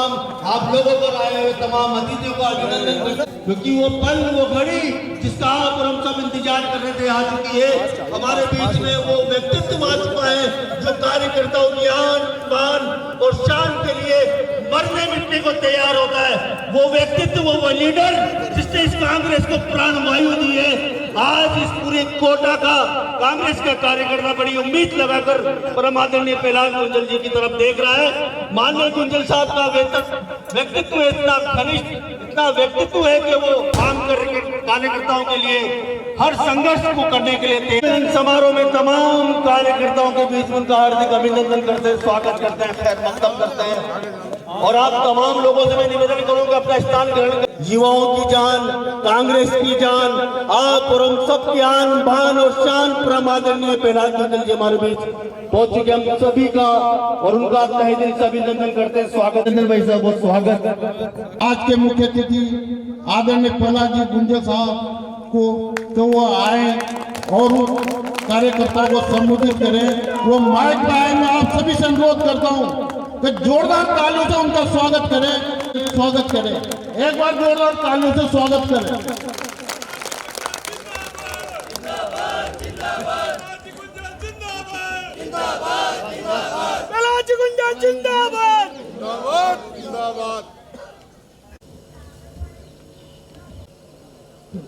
तमाम आप लोगों पर आए हुए तमाम अतिथियों का अभिनंदन करता हूं, क्योंकि वो पल वो घड़ी जिसका आप और हम सब इंतजार कर रहे थे आ चुकी है। हमारे बीच में वो व्यक्तित्व आ चुका है जो कार्यकर्ताओं की आन बान और शान के लिए मरने मिटने को तैयार होता है। वो व्यक्तित्व, वो लीडर जिसने इस कांग्रेस को प्राण वायु दी है। आज इस पूरे कोटा का कांग्रेस का कार्यकर्ता बड़ी उम्मीद लगाकर परम आदरणीय प्रहलाद गुंजल जी की तरफ देख रहा है। माननीय गुंजल साहब का व्यक्तित्व इतना घनिष्ठ, इतना व्यक्तित्व है कि वो काम कार्यकर्ताओं के लिए हर संघर्ष को करने के लिए इन समारोह में तमाम कार्यकर्ताओं के बीच उनका हार्दिक अभिनंदन करते हैं, स्वागत करते हैं, खैर मकदम करते हैं। और आप तमाम लोगों से मैं निवेदन करूंगा अपना स्थान ग्रहण करें। युवाओं की जान, कांग्रेस की जान, आप और हम सब की आन बान और शान परम आदरणीय प्रहलाद गुंजल जी हमारे बीच पहुंच चुके। हम सभी का और उनका तहे दिल से अभिनंदन करते हैं, स्वागत भाई साहब, बहुत स्वागत। आज के मुख्य अतिथि आदरणीय प्रहलाद जी गुंजल साहब को तो वो आए और कार्यकर्ताओं को संबोधित करें। वो माइक पे आए, मैं आप सभी से अनुरोध करता हूँ कि जोरदार तालियों से उनका स्वागत करें, स्वागत करें। एक बार जोरदार तालियों से स्वागत करें।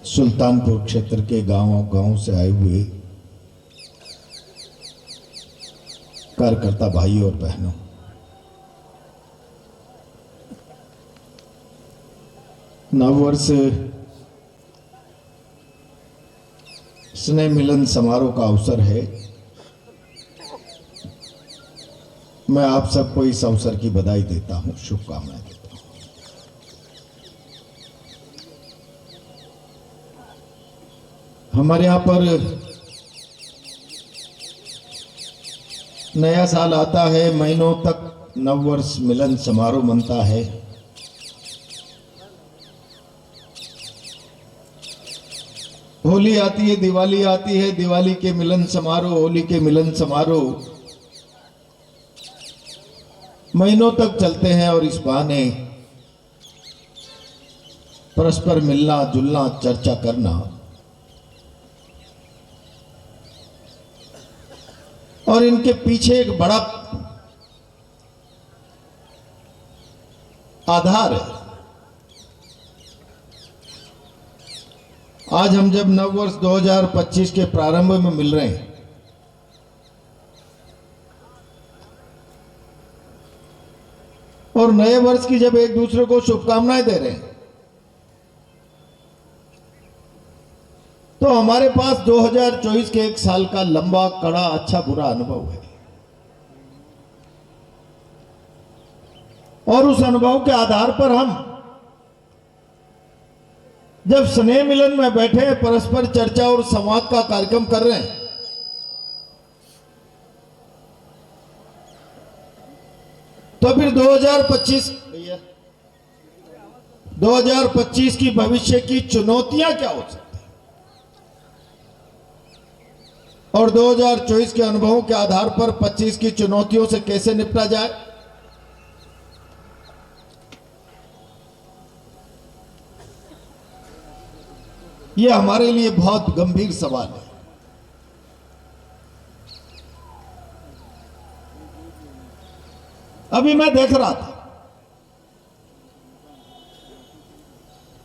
सुल्तानपुर क्षेत्र के गांव से आए हुए कार्यकर्ता भाई और बहनों, नववर्ष स्नेह मिलन समारोह का अवसर है। मैं आप सबको इस अवसर की बधाई देता हूं, शुभकामनाएं देता हूं। हमारे यहाँ पर नया साल आता है, महीनों तक नववर्ष मिलन समारोह मनता है। होली आती है, दिवाली आती है, दिवाली के मिलन समारोह, होली के मिलन समारोह महीनों तक चलते हैं। और इस बहाने परस्पर मिलना जुलना, चर्चा करना और इनके पीछे एक बड़ा आधार है। आज हम जब नववर्ष 2025 के प्रारंभ में मिल रहे हैं, और नए वर्ष की जब एक दूसरे को शुभकामनाएं दे रहे हैं, तो हमारे पास 2024 के एक साल का लंबा, कड़ा, अच्छा बुरा अनुभव है। और उस अनुभव के आधार पर हम जब स्नेह मिलन में बैठे परस्पर चर्चा और संवाद का कार्यक्रम कर रहे हैं, तो फिर 2025 की भविष्य की चुनौतियां क्या हो सकती हैं, और 2024 के अनुभवों के आधार पर 25 की चुनौतियों से कैसे निपटा जाए, यह हमारे लिए बहुत गंभीर सवाल है। अभी मैं देख रहा था,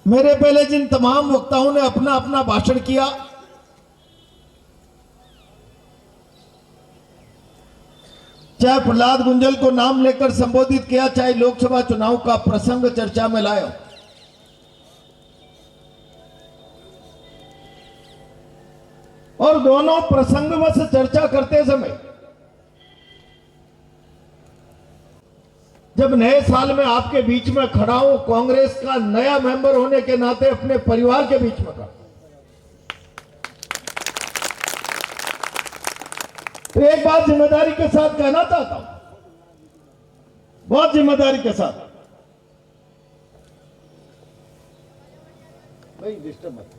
मेरे पहले जिन तमाम वक्ताओं ने अपना अपना भाषण किया, चाहे प्रहलाद गुंजल को नाम लेकर संबोधित किया, चाहे लोकसभा चुनाव का प्रसंग चर्चा में लाया, और दोनों प्रसंगवश चर्चा करते समय जब नए साल में आपके बीच में खड़ा हूं, कांग्रेस का नया मेंबर होने के नाते अपने परिवार के बीच में खड़ा, तो एक बात जिम्मेदारी के साथ कहना चाहता हूं, बहुत जिम्मेदारी के साथ। भाई डिस्टर्ब मत।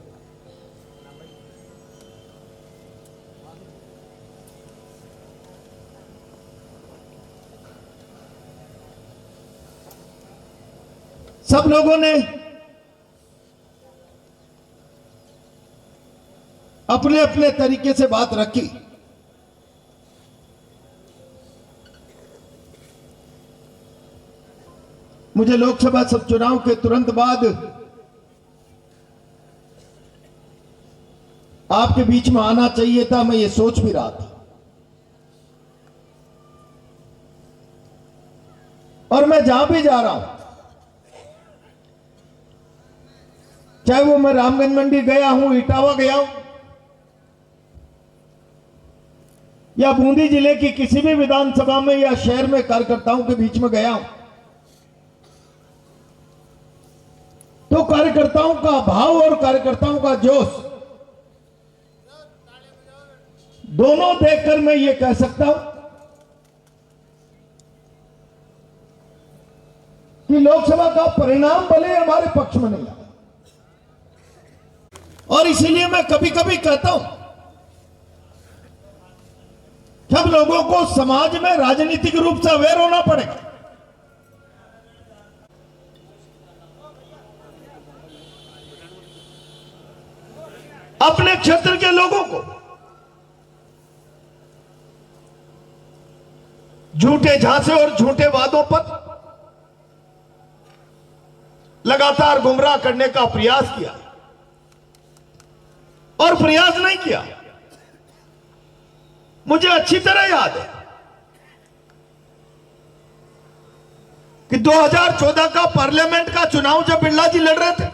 सब लोगों ने अपने अपने तरीके से बात रखी। मुझे लोकसभा सब चुनाव के तुरंत बाद आपके बीच में आना चाहिए था, मैं ये सोच भी रहा था। और मैं जहां भी जा रहा हूं, चाहे वो मैं रामगंज मंडी गया हूं, इटावा गया हूं, या बूंदी जिले की किसी भी विधानसभा में या शहर में कार्यकर्ताओं के बीच में गया हूं, तो कार्यकर्ताओं का भाव और कार्यकर्ताओं का जोश दोनों देखकर मैं ये कह सकता हूं कि लोकसभा का परिणाम भले हमारे पक्ष में नहीं आया। और इसीलिए मैं कभी कभी कहता हूं, जब लोगों को समाज में राजनीतिक रूप से अवेयर होना पड़ेगा, अपने क्षेत्र के लोगों को झूठे झांसे और झूठे वादों पर लगातार गुमराह करने का प्रयास किया और प्रयास नहीं किया। मुझे अच्छी तरह याद है कि 2014 का पार्लियामेंट का चुनाव जब बिरला जी लड़ रहे थे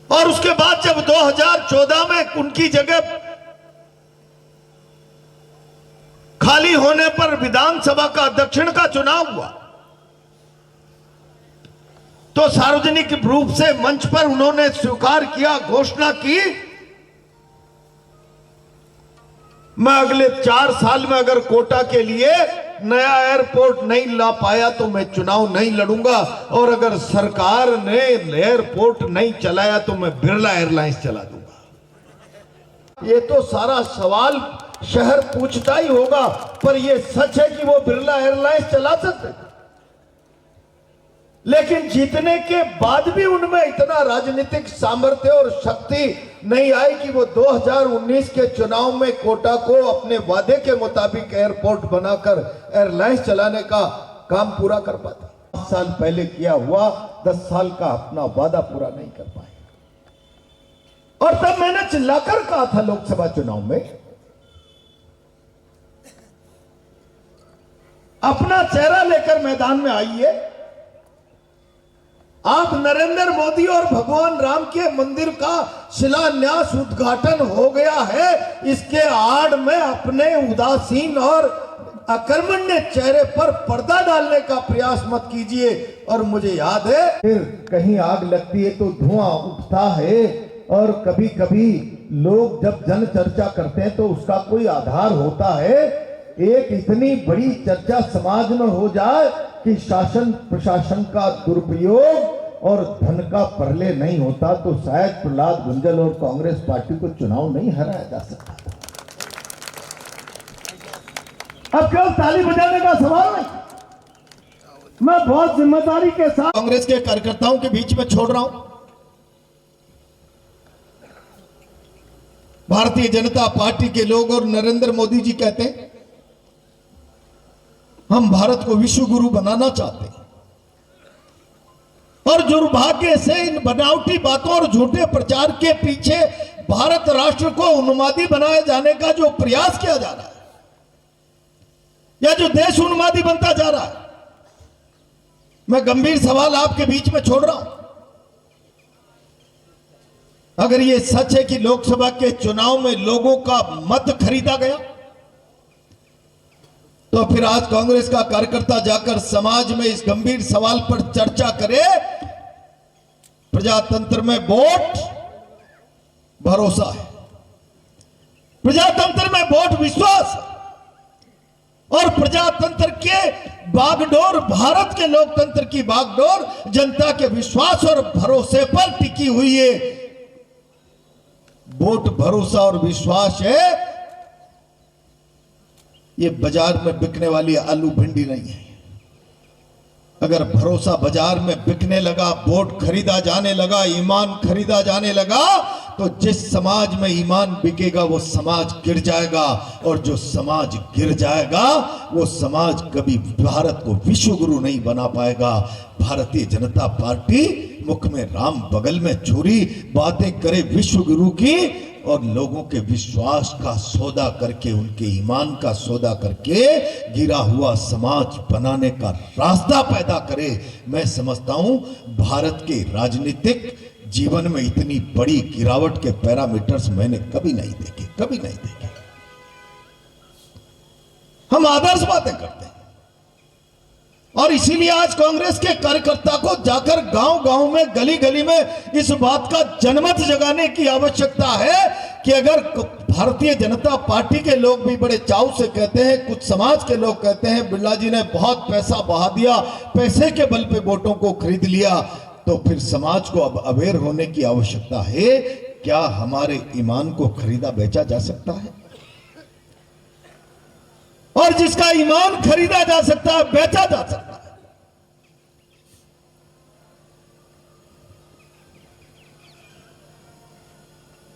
और उसके बाद जब 2014 में उनकी जगह खाली होने पर विधानसभा का दक्षिण का चुनाव हुआ, तो सार्वजनिक रूप से मंच पर उन्होंने स्वीकार किया, घोषणा की, मैं अगले 4 साल में अगर कोटा के लिए नया एयरपोर्ट नहीं ला पाया तो मैं चुनाव नहीं लड़ूंगा, और अगर सरकार ने एयरपोर्ट नहीं चलाया तो मैं बिरला एयरलाइंस चला दूंगा। ये तो सारा सवाल शहर पूछता ही होगा, पर यह सच है कि वो बिरला एयरलाइंस चला सकते, लेकिन जीतने के बाद भी उनमें इतना राजनीतिक सामर्थ्य और शक्ति नहीं आई कि वो 2019 के चुनाव में कोटा को अपने वादे के मुताबिक एयरपोर्ट बनाकर एयरलाइंस चलाने का काम पूरा कर पाते। 10 साल पहले किया हुआ 10 साल का अपना वादा पूरा नहीं कर पाए। और तब मैंने चिल्लाकर कहा था लोकसभा चुनाव में, अपना चेहरा लेकर मैदान में आइए। आप नरेंद्र मोदी और भगवान राम के मंदिर का शिलान्यास उद्घाटन हो गया है, इसके आड़ में अपने उदासीन और अकर्मण्य चेहरे पर पर्दा डालने का प्रयास मत कीजिए। और मुझे याद है, फिर कहीं आग लगती है तो धुआं उठता है, और कभी कभी लोग जब जन चर्चा करते हैं तो उसका कोई आधार होता है। एक इतनी बड़ी चर्चा समाज में हो जाए कि शासन प्रशासन का दुरुपयोग और धन का परले नहीं होता, तो शायद प्रहलाद गुंजल और कांग्रेस पार्टी को चुनाव नहीं हराया जा सकता। अब केवल ताली बजाने का सवाल नहीं, मैं बहुत जिम्मेदारी के साथ कांग्रेस के कार्यकर्ताओं के बीच में छोड़ रहा हूं। भारतीय जनता पार्टी के लोग और नरेंद्र मोदी जी कहते हैं हम भारत को विश्व गुरु बनाना चाहते हैं, और दुर्भाग्य से इन बनावटी बातों और झूठे प्रचार के पीछे भारत राष्ट्र को उन्मादी बनाए जाने का जो प्रयास किया जा रहा है, या जो देश उन्मादी बनता जा रहा है, मैं गंभीर सवाल आपके बीच में छोड़ रहा हूं। अगर यह सच है कि लोकसभा के चुनाव में लोगों का मत खरीदा गया, तो फिर आज कांग्रेस का कार्यकर्ता जाकर समाज में इस गंभीर सवाल पर चर्चा करे। प्रजातंत्र में वोट भरोसा है, प्रजातंत्र में वोट विश्वास है, और प्रजातंत्र के बागडोर, भारत के लोकतंत्र की बागडोर जनता के विश्वास और भरोसे पर टिकी हुई है। वोट भरोसा और विश्वास है, ये बाजार में बिकने वाली आलू भिंडी नहीं है। अगर भरोसा बाजार में बिकने लगा, वोट खरीदा जाने लगा, ईमान खरीदा जाने लगा, तो जिस समाज में ईमान बिकेगा वो समाज गिर जाएगा, और जो समाज गिर जाएगा वो समाज कभी भारत को विश्व गुरु नहीं बना पाएगा। भारतीय जनता पार्टी मुख में राम बगल में छुरी बातें करे विश्व गुरु की, और लोगों के विश्वास का सौदा करके, उनके ईमान का सौदा करके गिरा हुआ समाज बनाने का रास्ता पैदा करे। मैं समझता हूं भारत के राजनीतिक जीवन में इतनी बड़ी गिरावट के पैरामीटर्स मैंने कभी नहीं देखे, कभी नहीं देखे। हम आदर्श बातें करते हैं, और इसीलिए आज कांग्रेस के कार्यकर्ता को जाकर गांव-गांव में, गली-गली में इस बात का जनमत जगाने की आवश्यकता है कि अगर भारतीय जनता पार्टी के लोग भी बड़े चाव से कहते हैं, कुछ समाज के लोग कहते हैं बिरला जी ने बहुत पैसा बहा दिया, पैसे के बल पे वोटों को खरीद लिया, तो फिर समाज को अब अवेयर होने की आवश्यकता है। क्या हमारे ईमान को खरीदा बेचा जा सकता है? और जिसका ईमान खरीदा जा सकता है, बेचा जा सकता है,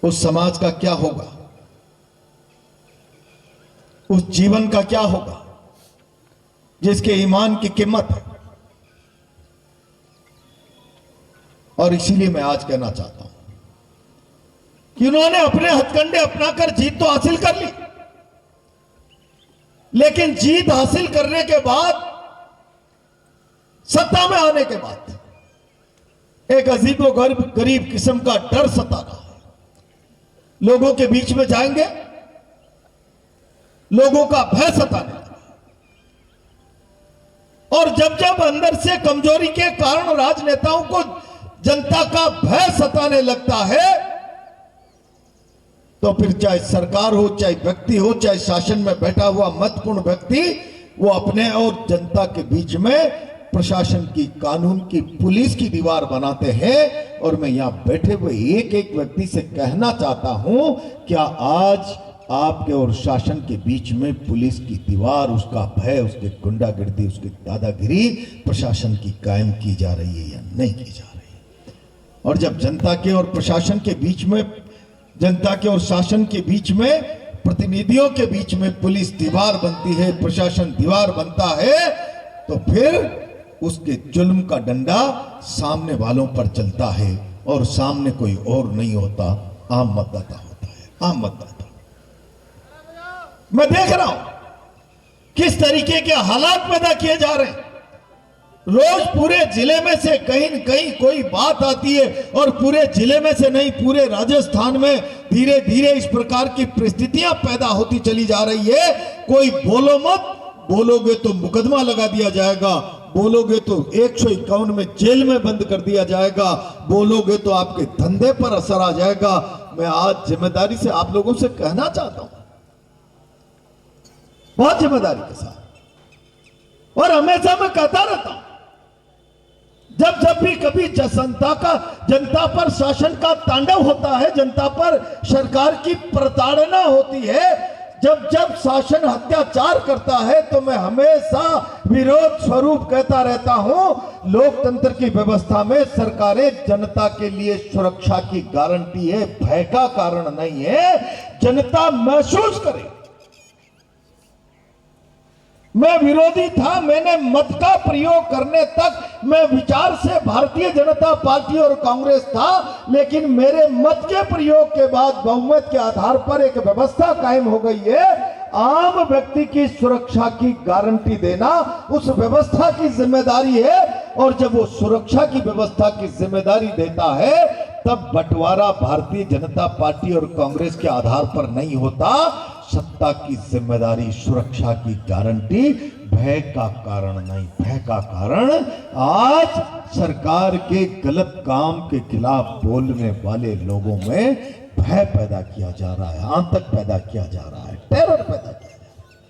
उस समाज का क्या होगा? उस जीवन का क्या होगा जिसके ईमान की कीमत है? और इसीलिए मैं आज कहना चाहता हूं कि उन्होंने अपने हथकंडे अपनाकर जीत तो हासिल कर ली, लेकिन जीत हासिल करने के बाद, सत्ता में आने के बाद एक अजीबो गरीब किस्म का डर सता रहा है। लोगों के बीच में जाएंगे, लोगों का भय सताने लगा, और जब जब अंदर से कमजोरी के कारण राजनेताओं को जनता का भय सताने लगता है, तो फिर चाहे सरकार हो, चाहे व्यक्ति हो, चाहे शासन में बैठा हुआ महत्वपूर्ण व्यक्ति, वो अपने और जनता के बीच में प्रशासन की, कानून की, पुलिस की दीवार बनाते हैं। और मैं यहां बैठे हुए एक एक व्यक्ति से कहना चाहता हूं, क्या आज आपके और शासन के बीच में पुलिस की दीवार, उसका भय, उसकी गुंडागर्दी, उसकी दादागिरी प्रशासन की कायम की जा रही है या नहीं की जा रही है? और जब जनता के और प्रशासन के बीच में, जनता के और शासन के बीच में, प्रतिनिधियों के बीच में पुलिस दीवार बनती है, प्रशासन दीवार बनता है, तो फिर उसके जुल्म का डंडा सामने वालों पर चलता है, और सामने कोई और नहीं होता, आम मतदाता होता है, आम मतदाता। मैं देख रहा हूं किस तरीके के हालात पैदा किए जा रहे हैं। रोज पूरे जिले में से कहीं न कहीं कोई बात आती है, और पूरे जिले में से नहीं, पूरे राजस्थान में धीरे धीरे इस प्रकार की परिस्थितियां पैदा होती चली जा रही है। कोई बोलो मत, बोलोगे तो मुकदमा लगा दिया जाएगा, बोलोगे तो 151 में जेल में बंद कर दिया जाएगा, बोलोगे तो आपके धंधे पर असर आ जाएगा। मैं आज जिम्मेदारी से आप लोगों से कहना चाहता हूं, बहुत जिम्मेदारी के साथ, और हमेशा मैं कहता रहता हूं, जब जब भी कभी जनता पर शासन का तांडव होता है, जनता पर सरकार की प्रताड़ना होती है, जब जब शासन अत्याचार करता है, तो मैं हमेशा विरोध स्वरूप कहता रहता हूं, लोकतंत्र की व्यवस्था में सरकारें जनता के लिए सुरक्षा की गारंटी है, भय का कारण नहीं है। जनता महसूस करे। मैं विरोधी था, मैंने मत का प्रयोग करने तक मैं विचार से भारतीय जनता पार्टी और कांग्रेस था, लेकिन मेरे मत के प्रयोग के बाद बहुमत के आधार पर एक व्यवस्था कायम हो गई है। आम व्यक्ति की सुरक्षा की गारंटी देना उस व्यवस्था की जिम्मेदारी है, और जब वो सुरक्षा की व्यवस्था की जिम्मेदारी देता है, तब बंटवारा भारतीय जनता पार्टी और कांग्रेस के आधार पर नहीं होता। सत्ता की जिम्मेदारी, सुरक्षा की गारंटी, भय का कारण नहीं। भय का कारण आज सरकार के गलत काम के खिलाफ बोलने वाले लोगों में भय पैदा किया जा रहा है, आतंक पैदा किया जा रहा है, टेरर पैदा किया जा रहा है।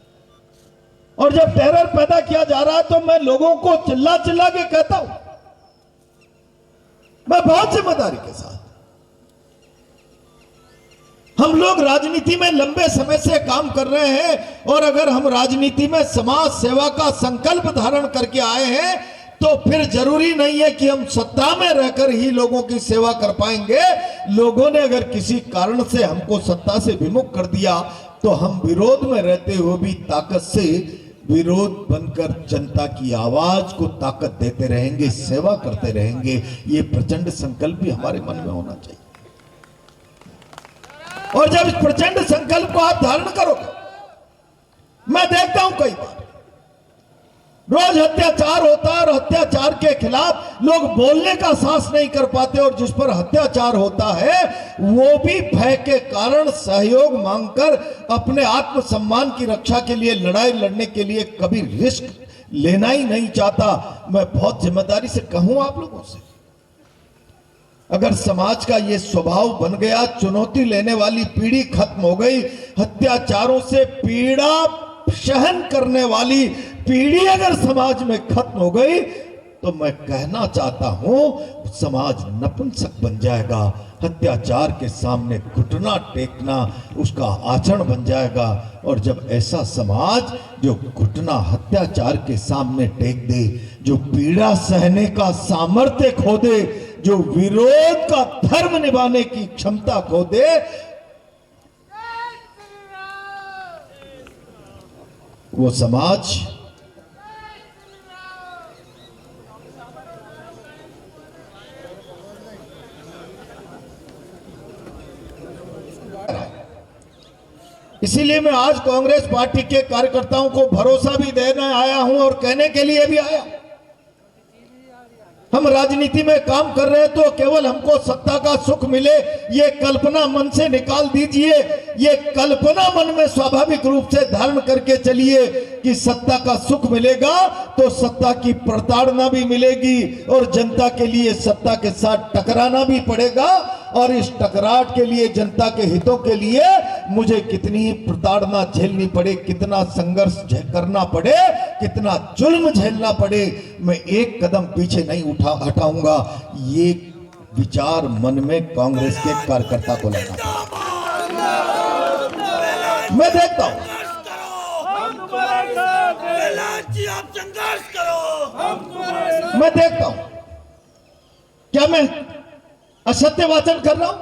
और जब टेरर पैदा किया जा रहा है, तो मैं लोगों को चिल्ला चिल्ला के कहता हूं, मैं बहुत जिम्मेदारी के साथ, हम लोग राजनीति में लंबे समय से काम कर रहे हैं, और अगर हम राजनीति में समाज सेवा का संकल्प धारण करके आए हैं, तो फिर जरूरी नहीं है कि हम सत्ता में रहकर ही लोगों की सेवा कर पाएंगे। लोगों ने अगर किसी कारण से हमको सत्ता से विमुख कर दिया तो हम विरोध में रहते हुए भी ताकत से विरोध बनकर जनता की आवाज को ताकत देते रहेंगे, सेवा करते रहेंगे। ये प्रचंड संकल्प भी हमारे मन में होना चाहिए। और जब इस प्रचंड संकल्प को आप धारण करोगे, मैं देखता हूं कई बार रोज हत्याचार होता है और हत्याचार के खिलाफ लोग बोलने का साहस नहीं कर पाते, और जिस पर हत्याचार होता है वो भी भय के कारण सहयोग मांगकर अपने आत्मसम्मान की रक्षा के लिए, लड़ाई लड़ने के लिए कभी रिस्क लेना ही नहीं चाहता। मैं बहुत जिम्मेदारी से कहूं आप लोगों से, अगर समाज का ये स्वभाव बन गया, चुनौती लेने वाली पीढ़ी खत्म हो गई, हत्याचारों से पीड़ा सहन करने वाली पीढ़ी अगर समाज में खत्म हो गई, तो मैं कहना चाहता हूं समाज नपुंसक बन जाएगा। हत्याचार के सामने घुटना टेकना उसका आचरण बन जाएगा। और जब ऐसा समाज जो घुटना हत्याचार के सामने टेक दे, जो पीड़ा सहने का सामर्थ्य खो दे, जो विरोध का धर्म निभाने की क्षमता खो दे, वो समाज इसीलिए मैं आज कांग्रेस पार्टी के कार्यकर्ताओं को भरोसा भी देने आया हूं और कहने के लिए भी आया। हम राजनीति में काम कर रहे हैं तो केवल हमको सत्ता का सुख मिले, ये कल्पना मन से निकाल दीजिए। ये कल्पना मन में स्वाभाविक रूप से धारण करके चलिए कि सत्ता का सुख मिलेगा तो सत्ता की प्रताड़ना भी मिलेगी और जनता के लिए सत्ता के साथ टकराना भी पड़ेगा। और इस टकराट के लिए, जनता के हितों के लिए मुझे कितनी प्रताड़ना झेलनी पड़े, कितना संघर्ष करना पड़े, कितना जुल्म झेलना पड़े, मैं एक कदम पीछे नहीं हटाऊंगा। ये विचार मन में कांग्रेस के कार्यकर्ता को लाना पड़ेगा। मैं देखता हूं मैं देखता हूं क्या मैं असत्य वाचन कर रहा हूं?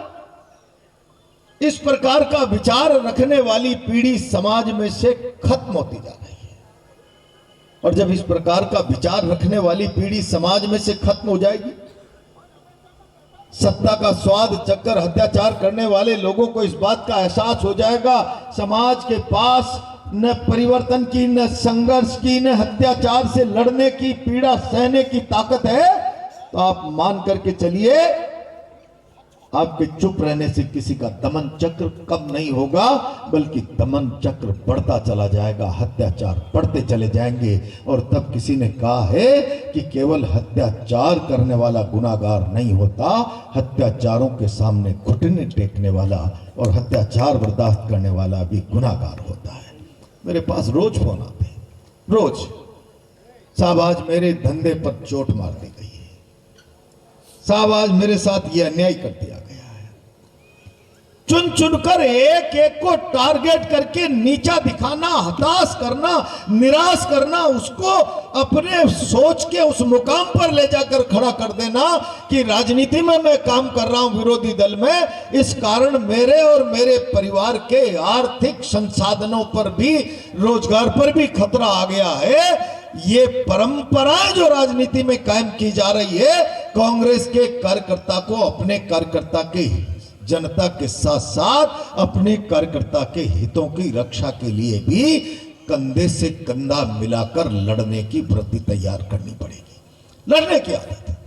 इस प्रकार का विचार रखने वाली पीढ़ी समाज में से खत्म होती जा रही है। और जब इस प्रकार का विचार रखने वाली पीढ़ी समाज में से खत्म हो जाएगी, सत्ता का स्वाद चक्कर हत्याचार करने वाले लोगों को इस बात का एहसास हो जाएगा समाज के पास न परिवर्तन की, न संघर्ष की, न हत्याचार से लड़ने की, पीड़ा सहने की ताकत है, तो आप मान करके चलिए आपके चुप रहने से किसी का दमन चक्र कम नहीं होगा, बल्कि दमन चक्र बढ़ता चला जाएगा, हत्याचार बढ़ते चले जाएंगे। और तब किसी ने कहा है कि केवल हत्याचार करने वाला गुनाहगार नहीं होता, हत्याचारों के सामने घुटने टेकने वाला और हत्याचार बर्दाश्त करने वाला भी गुनाहगार होता है। मेरे पास रोज फोन आते हैं, रोज, साहब आज मेरे धंधे पर चोट मार दी गई है, साहब आज मेरे साथ ये अन्याय कर दिया गया है। चुन चुनकर एक एक को टारगेट करके नीचा दिखाना, हताश करना, निराश करना, उसको अपने सोच के उस मुकाम पर ले जाकर खड़ा कर देना कि राजनीति में मैं काम कर रहा हूं विरोधी दल में, इस कारण मेरे और मेरे परिवार के आर्थिक संसाधनों पर भी, रोजगार पर भी खतरा आ गया है। ये परंपरा जो राजनीति में कायम की जा रही है, कांग्रेस के कार्यकर्ता को अपने कार्यकर्ता के, जनता के साथ साथ अपने कार्यकर्ता के हितों की रक्षा के लिए भी कंधे से कंधा मिलाकर लड़ने की वृत्ति तैयार करनी पड़ेगी, लड़ने की आदत है।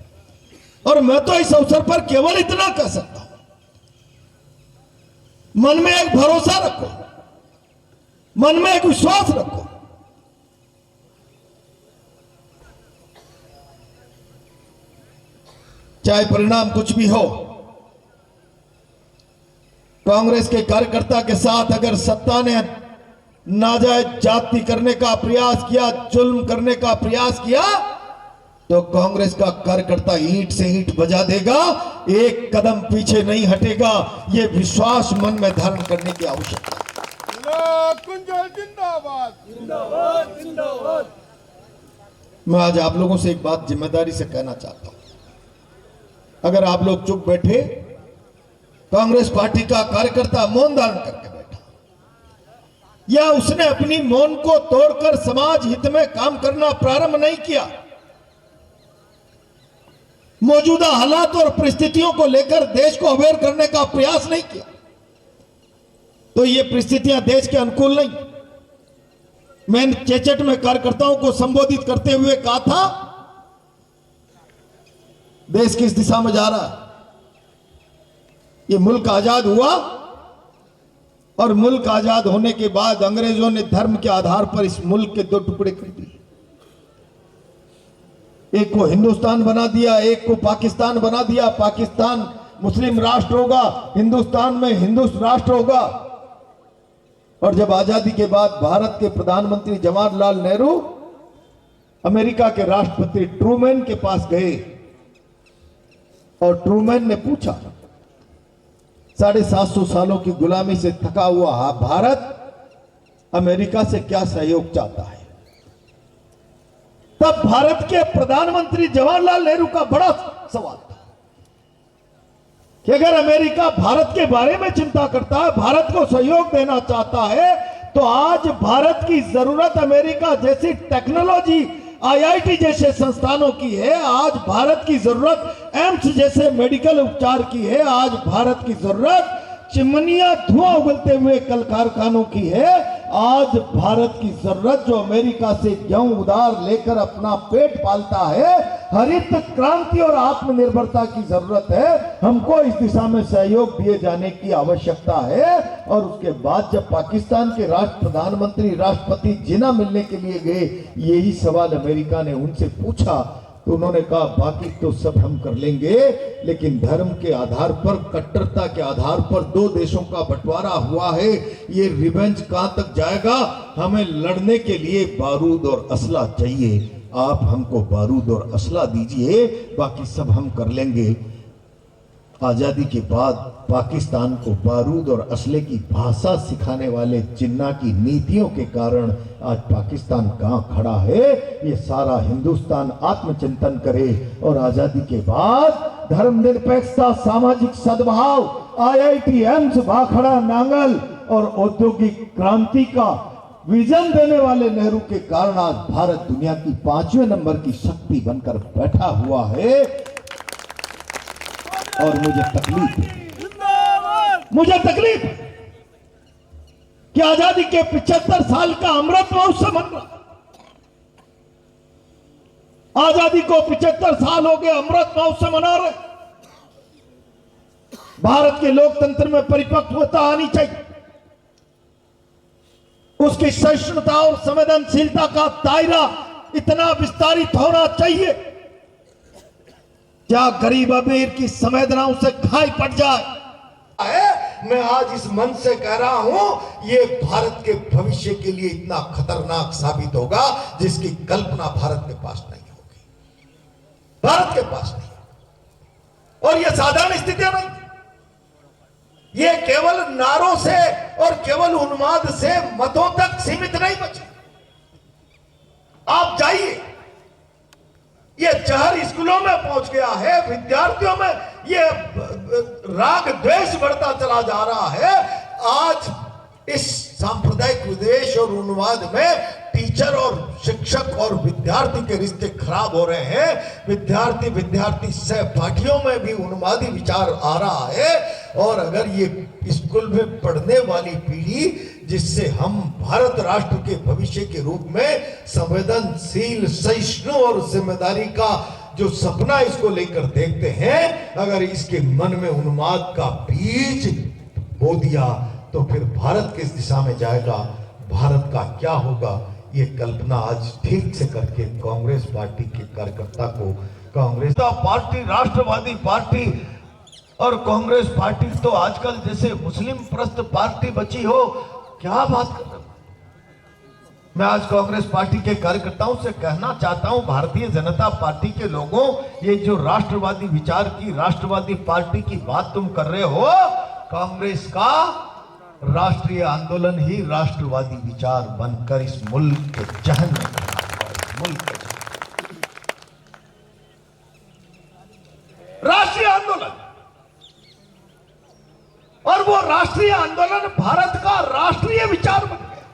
और मैं तो इस अवसर पर केवल इतना कह सकता हूं, मन में एक भरोसा रखो, मन में एक विश्वास रखो। चाहे परिणाम कुछ भी हो, कांग्रेस के कार्यकर्ता के साथ अगर सत्ता ने नाजायज जाति करने का प्रयास किया, जुल्म करने का प्रयास किया, तो कांग्रेस का कार्यकर्ता ईंट से ईंट बजा देगा, एक कदम पीछे नहीं हटेगा। यह विश्वास मन में धारण करने की आवश्यकता है। जिंदाबाद जिंदाबाद जिंदाबाद। मैं आज आप लोगों से एक बात जिम्मेदारी से कहना चाहता हूं। अगर आप लोग चुप बैठे, कांग्रेस पार्टी का कार्यकर्ता मौन धारण करके बैठा, या उसने अपनी मौन को तोड़कर समाज हित में काम करना प्रारंभ नहीं किया, मौजूदा हालात और परिस्थितियों को लेकर देश को अवेयर करने का प्रयास नहीं किया, तो ये परिस्थितियां देश के अनुकूल नहीं। मैंने चेचट में कार्यकर्ताओं को संबोधित करते हुए कहा था, देश किस दिशा में जा रहा है। ये मुल्क आजाद हुआ और मुल्क आजाद होने के बाद अंग्रेजों ने धर्म के आधार पर इस मुल्क के दो टुकड़े कर दिए। एक को हिंदुस्तान बना दिया, एक को पाकिस्तान बना दिया। पाकिस्तान मुस्लिम राष्ट्र होगा, हिंदुस्तान में हिंदू राष्ट्र होगा। और जब आजादी के बाद भारत के प्रधानमंत्री जवाहरलाल नेहरू अमेरिका के राष्ट्रपति ट्रूमैन के पास गए और ट्रूमैन ने पूछा, 750 सालों की गुलामी से थका हुआ भारत अमेरिका से क्या सहयोग चाहता है। तब भारत के प्रधानमंत्री जवाहरलाल नेहरू का बड़ा सवाल था कि अगर अमेरिका भारत के बारे में चिंता करता है, भारत को सहयोग देना चाहता है, तो आज भारत की जरूरत अमेरिका जैसी टेक्नोलॉजी, आईआईटी जैसे संस्थानों की है। आज भारत की जरूरत एम्स जैसे मेडिकल उपचार की है। आज भारत की जरूरत चिमनियां धुआं उगलते हुए कल कारखानों की है। आज भारत की जरूरत जो अमेरिका से गेहूं उधार लेकर अपना पेट पालता है, हरित क्रांति और आत्मनिर्भरता की जरूरत है। हमको इस दिशा में सहयोग दिए जाने की आवश्यकता है। और उसके बाद जब पाकिस्तान के प्रधानमंत्री राष्ट्रपति जिन्ना मिलने के लिए गए, यही सवाल अमेरिका ने उनसे पूछा, तो उन्होंने कहा बाकी तो सब हम कर लेंगे, लेकिन धर्म के आधार पर, कट्टरता के आधार पर दो देशों का बंटवारा हुआ है। ये रिवेंज कहां तक जाएगा? हमें लड़ने के लिए बारूद और असला चाहिए। आप हमको बारूद और असला दीजिए, बाकी सब हम कर लेंगे। आजादी के बाद पाकिस्तान को बारूद और असले की भाषा सिखाने वाले जिन्ना की नीतियों के कारण आज पाकिस्तान कहां खड़ा है, ये सारा हिंदुस्तान आत्मचिंतन करे। और आजादी के बाद धर्मनिरपेक्षता, सामाजिक सद्भाव, आईआईटी, एम्स, भाखड़ा, नांगल और औद्योगिक क्रांति का विजन देने वाले नेहरू के कारण आज भारत दुनिया की 5वें नंबर की शक्ति बनकर बैठा हुआ है। और मुझे तकलीफ है कि आजादी के 75 साल का अमृत महोत्सव मन रहा। आजादी को 75 साल हो गए, अमृत महोत्सव मना रहे। भारत के लोकतंत्र में परिपक्वता आनी चाहिए, उसकी सहिष्णुता और संवेदनशीलता का दायरा इतना विस्तारित होना चाहिए क्या गरीब अमीर की संवेदनाओं से घाई पड़ जाए। मैं आज इस मन से कह रहा हूं, ये भारत के भविष्य के लिए इतना खतरनाक साबित होगा जिसकी कल्पना भारत के पास नहीं होगी। भारत के पास नहीं। और ये साधारण स्थितियां नहीं, ये केवल नारों से और केवल उन्माद से मतों तक सीमित नहीं बचे। आप जाइए, ये जहर स्कूलों में पहुंच गया है, विद्यार्थियों में ये राग द्वेष बढ़ता चला जा रहा है। आज इस सांप्रदायिक विद्वेष और उन्माद में टीचर और शिक्षक और विद्यार्थी के रिश्ते खराब हो रहे हैं। विद्यार्थी सहपाठियों में भी उन्मादी विचार आ रहा है। और अगर ये स्कूल में पढ़ने वाली पीढ़ी, जिससे हम भारत राष्ट्र के भविष्य के रूप में संवेदनशील, सहिष्णु और जिम्मेदारी का जो सपना इसको लेकर देखते हैं, अगर इसके मन में उन्माद का बीज बो दिया तो फिर भारत किस दिशा में जाएगा, भारत का क्या होगा, ये कल्पना आज ठीक से करके कांग्रेस पार्टी के कार्यकर्ता को, कांग्रेस पार्टी राष्ट्रवादी पार्टी और कांग्रेस पार्टी तो आजकल जैसे मुस्लिम प्रस्त पार्टी बची हो, क्या बात कर रहे हो। मैं आज कांग्रेस पार्टी के कार्यकर्ताओं से कहना चाहता हूं, भारतीय जनता पार्टी के लोगों, ये जो राष्ट्रवादी विचार की, राष्ट्रवादी पार्टी की बात तुम कर रहे हो, कांग्रेस का राष्ट्रीय आंदोलन ही राष्ट्रवादी विचार बनकर इस मुल्क के जहन में मुल्क राष्ट्रीय आंदोलन भारत का राष्ट्रीय विचार बन गया।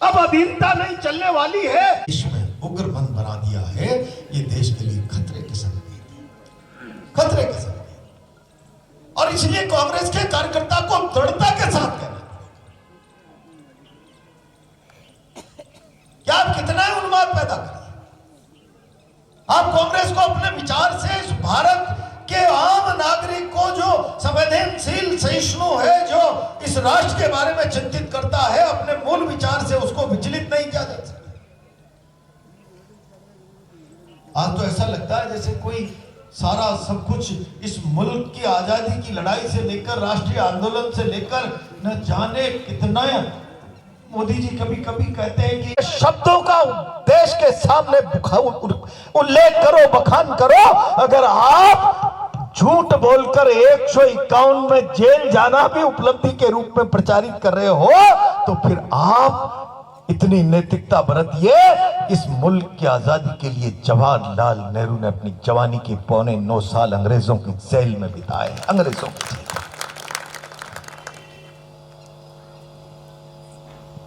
अब अधीनता नहीं चलने वाली है। देश में उग्रपंथ बना दिया है। ये देश के लिए खतरे के संकेत है, खतरे के संकेत। और इसलिए कांग्रेस के कार्यकर्ता को दृढ़ता के साथ कहना क्या आप कितना ही उन्माद पैदा करिए, आप कांग्रेस को अपने विचार से इस भारत के आम नागरिक को जो संवेदनशील सहिष्णु है, जो इस राष्ट्र के बारे में चिंतित करता है, अपने मूल विचार से उसको विचलित नहीं किया जा सकता। आज तो ऐसा लगता है जैसे कोई सारा सब कुछ इस मुल्क की आजादी की लड़ाई से लेकर राष्ट्रीय आंदोलन से लेकर न जाने कितना, मोदी जी कभी कभी कहते हैं कि शब्दों का देश के सामने उल्लेख करो, बखान करो। अगर आप झूठ बोलकर 151 में जेल जाना भी उपलब्धि के रूप में प्रचारित कर रहे हो, तो फिर आप इतनी नैतिकता बरतिए। इस मुल्क की आजादी के लिए जवाहरलाल नेहरू ने अपनी जवानी के 9.25 साल अंग्रेजों की जेल में बिताए। अंग्रेजों की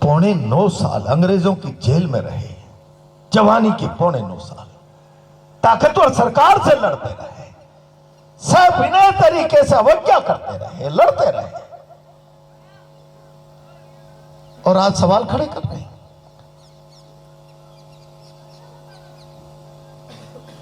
9.25 साल अंग्रेजों की जेल में रहे, जवानी के 9.25 साल ताकतवर सरकार से लड़ते रहे, सविनय तरीके से अवज्ञा करते रहे, लड़ते रहे, और आज सवाल खड़े कर रहे हैं।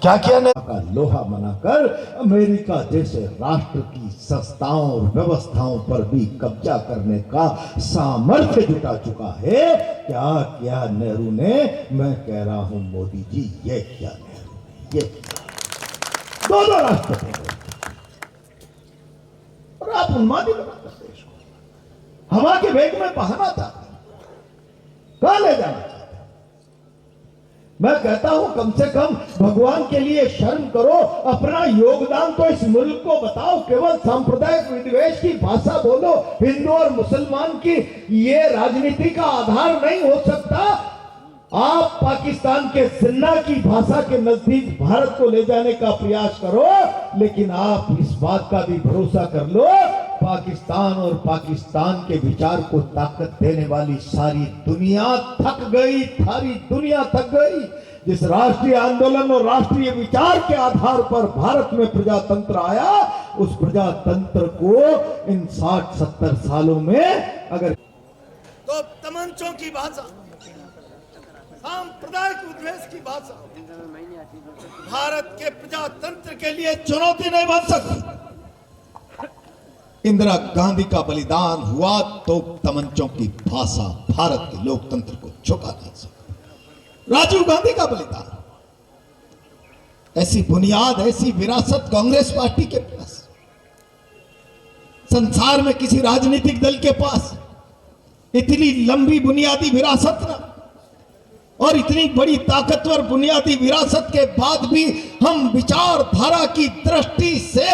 क्या किया ने का लोहा बनाकर अमेरिका जैसे राष्ट्र की संस्थाओं और व्यवस्थाओं पर भी कब्जा करने का सामर्थ्य जुटा चुका है। क्या किया नेहरू ने? मैं कह रहा हूं मोदी जी, ये किया नेहरू ने, ये दो राष्ट्रपति, और आप उन्मादी बनाते देश को, हवा के वेग में बहाना चाहते हैं, कहां ले जाना चाहते हैं? मैं कहता हूं कम से कम भगवान के लिए शर्म करो, अपना योगदान तो इस मुल्क को बताओ। केवल सांप्रदायिक विद्वेष की भाषा बोलो, हिंदू और मुसलमान की ये राजनीति का आधार नहीं हो सकता। आप पाकिस्तान के जिन्ना की भाषा के नजदीक भारत को ले जाने का प्रयास करो, लेकिन आप इस बात का भी भरोसा कर लो, पाकिस्तान और पाकिस्तान के विचार को ताकत देने वाली सारी दुनिया थक गई, सारी दुनिया थक गई। जिस राष्ट्रीय आंदोलन और राष्ट्रीय विचार के आधार पर भारत में प्रजातंत्र आया, उस प्रजातंत्र को इन 60-70 सालों में अगर तो तमंचों की भाषा, सांप्रदायिक विद्वेष की भाषा भारत के प्रजातंत्र के लिए चुनौती नहीं बन सकती। इंदिरा गांधी का बलिदान हुआ तो तमंचों की भाषा भारत के लोकतंत्र को झुका नहीं सकती। राजीव गांधी का बलिदान, ऐसी बुनियाद, ऐसी विरासत कांग्रेस पार्टी के पास, संसार में किसी राजनीतिक दल के पास इतनी लंबी बुनियादी विरासत ना, और इतनी बड़ी ताकतवर बुनियादी विरासत के बाद भी हम विचारधारा की दृष्टि से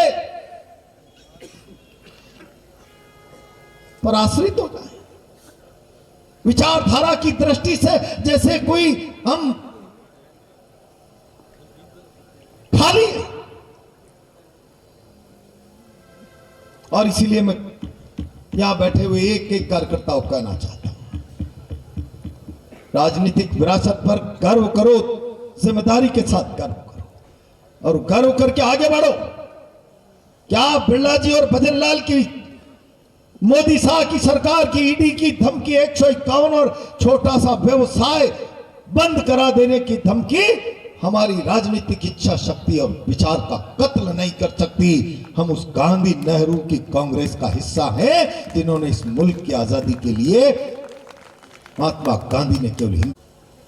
पराश्रित हो जाए, विचारधारा की दृष्टि से जैसे कोई हम खाली है। और इसीलिए मैं यहां बैठे हुए एक एक कार्यकर्ता को कहना चाहता हूं, राजनीतिक विरासत पर गर्व करो, जिम्मेदारी के साथ गर्व करो, और गर्व करके आगे बढ़ो। क्या बिरला जी और भजनलाल की, मोदी शाह की सरकार की ईडी की धमकी, 151 और छोटा सा व्यवसाय बंद करा देने की धमकी हमारी राजनीतिक इच्छा शक्ति और विचार का कत्ल नहीं कर सकती। हम उस गांधी नेहरू की कांग्रेस का हिस्सा हैं जिन्होंने इस मुल्क की आजादी के लिए, महात्मा गांधी ने केवल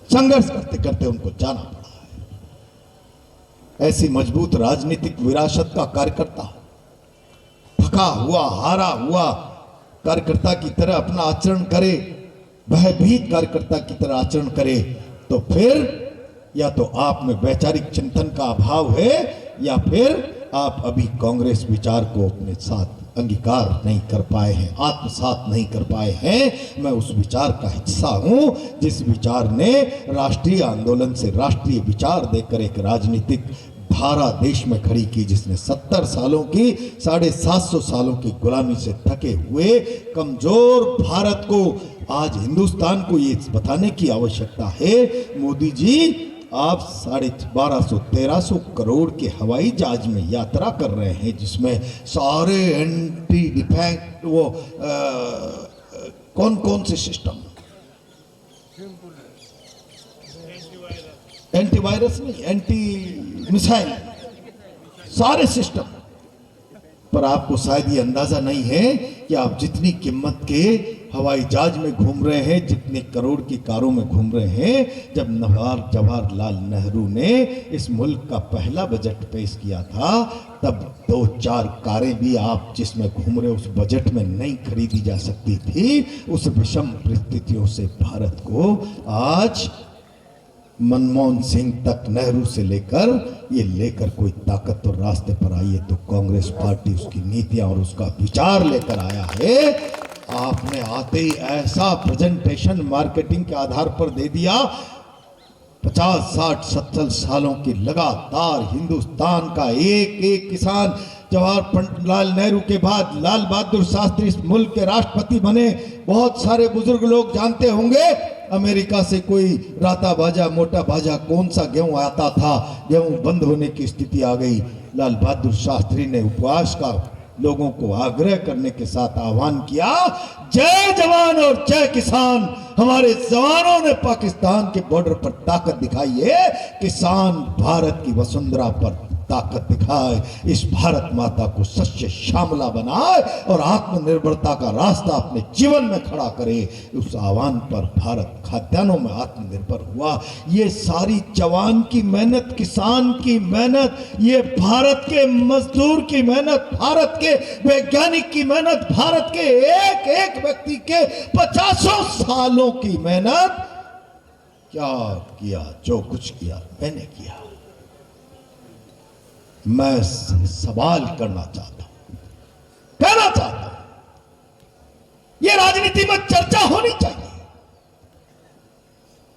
संघर्ष करते करते उनको जाना पड़ा है। ऐसी मजबूत राजनीतिक विरासत का कार्यकर्ता थका हुआ, हारा हुआ कार्यकर्ता की तरह अपना आचरण करे, भयभीत कार्यकर्ता की तरह आचरण करे, तो फिर या तो आप में वैचारिक चिंतन का अभाव है, या फिर आप अभी कांग्रेस विचार को अपने साथ अंगीकार नहीं कर पाए हैं, आत्मसात नहीं कर पाए हैं। मैं उस विचार का हिस्सा हूं जिस विचार ने राष्ट्रीय आंदोलन से राष्ट्रीय विचार देकर एक राजनीतिक धारा देश में खड़ी की, जिसने 70 सालों की 750 सालों की गुलामी से थके हुए कमजोर भारत को आज हिंदुस्तान को ये बताने की आवश्यकता है, मोदी जी आप 1250-1300 करोड़ के हवाई जहाज में यात्रा कर रहे हैं, जिसमें सारे एंटी डिफेक्ट वो कौन कौन से सिस्टम, एंटीवायरस नहीं, एंटी मिसाइल, सारे सिस्टम, पर आपको शायद ये अंदाजा नहीं है कि आप जितनी कीमत के हवाई जहाज में घूम रहे हैं, जितने करोड़ की कारों में घूम रहे हैं, जब जवाहरलाल नेहरू ने इस मुल्क का पहला बजट पेश किया था, तब 2-4 कारें भी आप जिसमें घूम रहे उस बजट में नहीं खरीदी जा सकती थी। उस विषम परिस्थितियों से भारत को आज मनमोहन सिंह तक, नेहरू से लेकर कोई ताकत और रास्ते पर आई है तो कांग्रेस पार्टी उसकी नीतियां और उसका विचार लेकर आया है। आपने आते ही ऐसा प्रेजेंटेशन मार्केटिंग के आधार पर दे दिया, 50, 60, 70 सालों की लगातार हिंदुस्तान का एक एक किसान, जवाहरलाल नेहरू के बाद लाल बहादुर शास्त्री इस मुल्क के राष्ट्रपति बने। बहुत सारे बुजुर्ग लोग जानते होंगे, अमेरिका से कोई राता बाजा मोटा बाजा कौन सा गेहूं आता था, गेहूं बंद होने की स्थिति आ गई। लाल बहादुर शास्त्री ने उपवास का लोगों को आग्रह करने के साथ आह्वान किया, जय जवान और जय किसान। हमारे जवानों ने पाकिस्तान के बॉर्डर पर ताकत दिखाई है, किसान भारत की वसुंधरा पर ताकत दिखाए, इस भारत माता को सच्चे श्यामला बनाए और आत्मनिर्भरता का रास्ता अपने जीवन में खड़ा करे। उस आह्वान पर भारत खाद्यान्नों में आत्मनिर्भर हुआ। ये सारी जवान की मेहनत, किसान की मेहनत, ये भारत के मजदूर की मेहनत, भारत के वैज्ञानिक की मेहनत, भारत के एक एक व्यक्ति के 50 सालों की मेहनत, क्या किया? जो कुछ किया मैंने किया। मैं सवाल करना चाहता हूं, कहना चाहता हूं, यह राजनीति में चर्चा होनी चाहिए।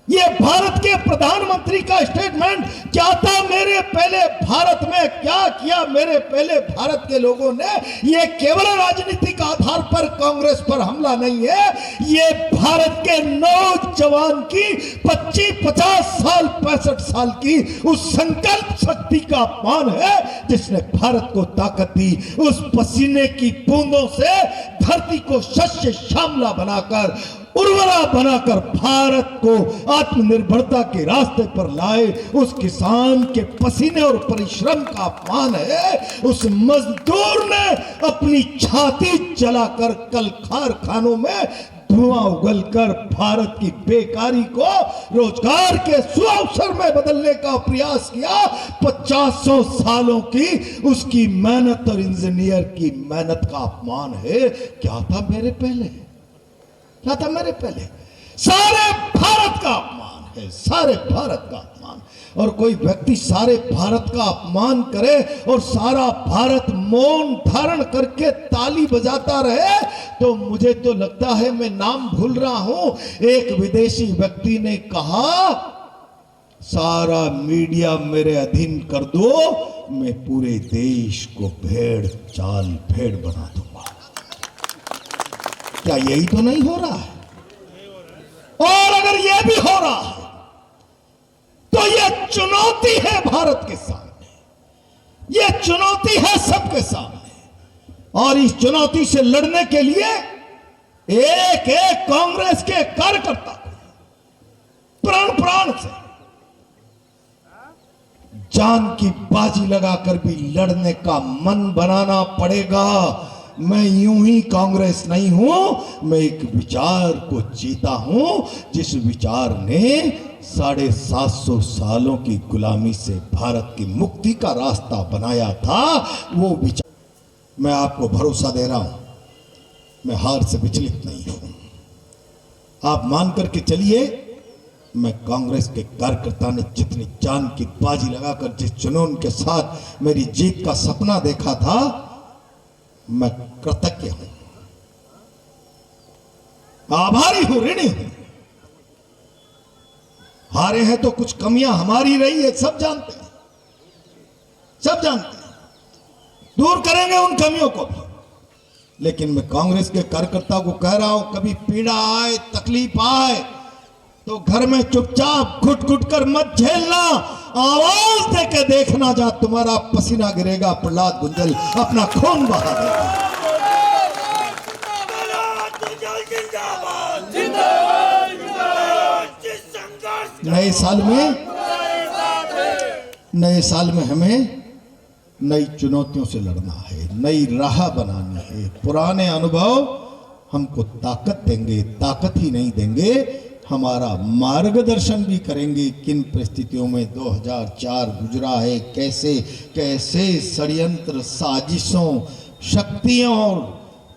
ये भारत के प्रधानमंत्री का स्टेटमेंट क्या था, मेरे पहले भारत में क्या किया मेरे पहले भारत के लोगों ने, ये केवल राजनीतिक आधार पर कांग्रेस पर हमला नहीं है, ये भारत के नौजवान की 25-50 साल 65 साल की उस संकल्प शक्ति का अपमान है जिसने भारत को ताकत दी। उस पसीने की बूंदों से धरती को शस्य श्यामला बनाकर, उर्वरा बनाकर भारत को आत्मनिर्भरता के रास्ते पर लाए, उस किसान के पसीने और परिश्रम का अपमान है। उस मजदूर ने अपनी छाती जलाकर कल कारखानों में धुआं उगलकर भारत की बेकारी को रोजगार के सुअवसर में बदलने का प्रयास किया। 50 सालों की उसकी मेहनत और इंजीनियर की मेहनत का अपमान है। क्या था मेरे पहले, क्या था मेरे पहले? सारे भारत का अपमान है, सारे भारत का अपमान। और कोई व्यक्ति सारे भारत का अपमान करे और सारा भारत मौन धारण करके ताली बजाता रहे, तो मुझे तो लगता है, मैं नाम भूल रहा हूं, एक विदेशी व्यक्ति ने कहा, सारा मीडिया मेरे अधीन कर दो, मैं पूरे देश को भेड़ चाल भेड़ बना दूंगा। क्या यही तो नहीं हो रहा है? और अगर यह भी हो रहा है तो यह चुनौती है भारत के सामने, यह चुनौती है सबके सामने। और इस चुनौती से लड़ने के लिए एक एक कांग्रेस के कार्यकर्ता को प्राण से जान की बाजी लगाकर भी लड़ने का मन बनाना पड़ेगा। मैं यूं ही कांग्रेस नहीं हूं, मैं एक विचार को जीता हूं, जिस विचार ने 750 सालों की गुलामी से भारत की मुक्ति का रास्ता बनाया था। वो विचार, मैं आपको भरोसा दे रहा हूं, मैं हार से विचलित नहीं हूं। आप मान करके चलिए, मैं कांग्रेस के कार्यकर्ता ने जितनी जान की बाजी लगाकर जिस जुनून के साथ मेरी जीत का सपना देखा था, मैं कृतज्ञ हूं, आभारी हूं, ऋणी हूं। हारे हैं तो कुछ कमियां हमारी रही है, सब जानते हैं, सब जानते हैं, दूर करेंगे उन कमियों को भी। लेकिन मैं कांग्रेस के कार्यकर्ता को कह रहा हूं, कभी पीड़ा आए, तकलीफ आए तो घर में चुपचाप घुट घुट कर मत झेलना, आवाज देके देखना, जहां तुम्हारा पसीना गिरेगा प्रहलाद गुंजल अपना खून बहा देगा। नए साल में हमें नई चुनौतियों से लड़ना है, नई राह बनानी है। पुराने अनुभव हमको ताकत देंगे, ताकत ही नहीं देंगे, हमारा मार्गदर्शन भी करेंगे। किन परिस्थितियों में 2004 गुजरा है, कैसे कैसे षड्यंत्र, साजिशों, शक्तियों और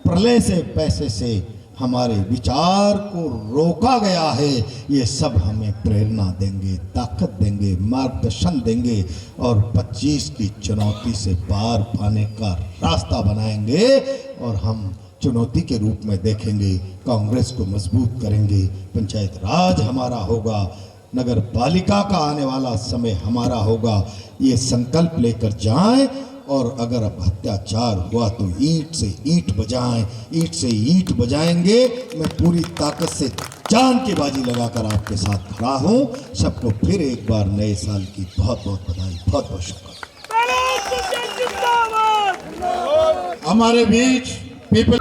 प्रलय से, पैसे से हमारे विचार को रोका गया है, ये सब हमें प्रेरणा देंगे, ताकत देंगे, मार्गदर्शन देंगे और 25 की चुनौती से पार पाने का रास्ता बनाएंगे। और हम चुनौती के रूप में देखेंगे, कांग्रेस को मजबूत करेंगे, पंचायत राज हमारा होगा, नगर पालिका का आने वाला समय हमारा होगा। ये संकल्प लेकर जाएं और अगर अब अत्याचार हुआ तो ईंट से ईंट बजाएं, ईंट से ईंट बजाएंगे। मैं पूरी ताकत से जान की बाजी लगाकर आपके साथ खड़ा हूं। सबको फिर एक बार नए साल की बहुत बहुत बधाई, बहुत बहुत शुक्रिया। हमारे बीच पीपल